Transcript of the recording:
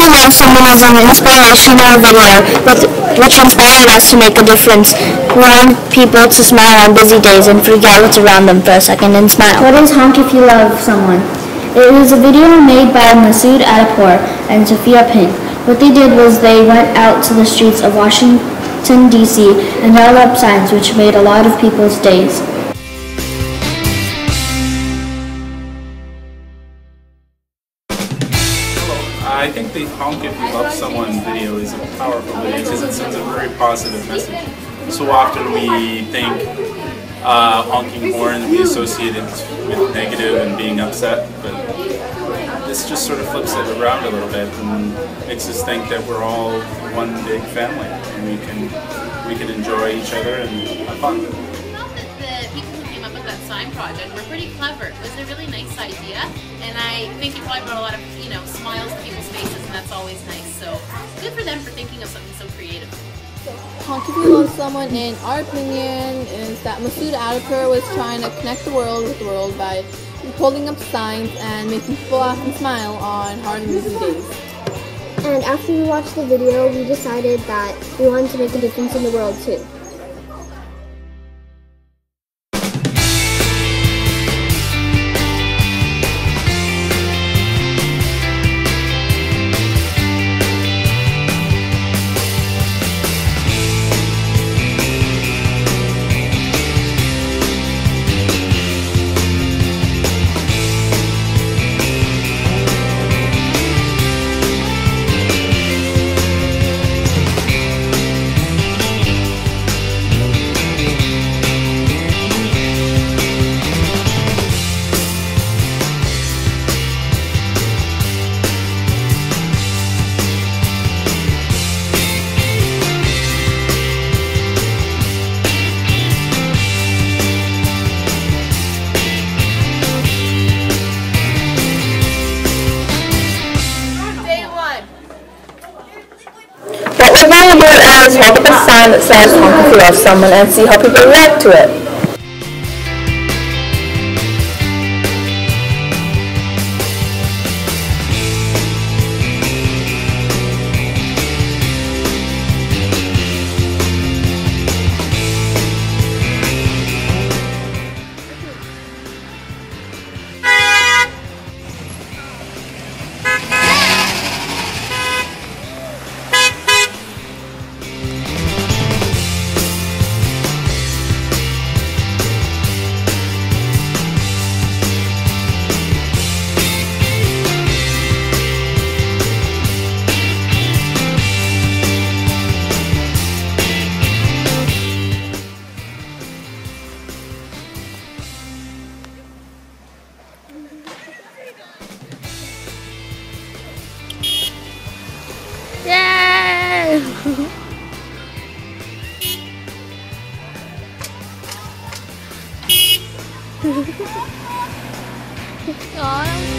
we love someone as an inspirational video, which inspired us to make a difference. We want people to smile on busy days and forget what's around them for a second and smile. What is Honk if you love someone? It was a video made by Massoud Adibpour and Sophia Pink. What they did was they went out to the streets of Washington, D.C. and held up signs which made a lot of people's days. I think the Honk If You Love Someone video is a powerful video because it sends a very positive message. So often we think honking horns, we associate it with negative and being upset, but this just sort of flips it around a little bit and makes us think that we're all one big family and we can enjoy each other and have fun. The people who came up with that sign project were pretty clever. It was a really nice idea, and I think it probably brought a lot of, smiles to people's faces, and that's always nice. So good for them for thinking of something so creative. Honk If You Love Someone, in our opinion, is that Massoud Adibpour was trying to connect the world with the world by holding up signs and making people laugh and smile on hard and busy days. And after we watched the video, we decided that we wanted to make a difference in the world too. What we're going to do is hold up a sign that says Honk If You Love Someone and see how people react to it. Yay! Aw,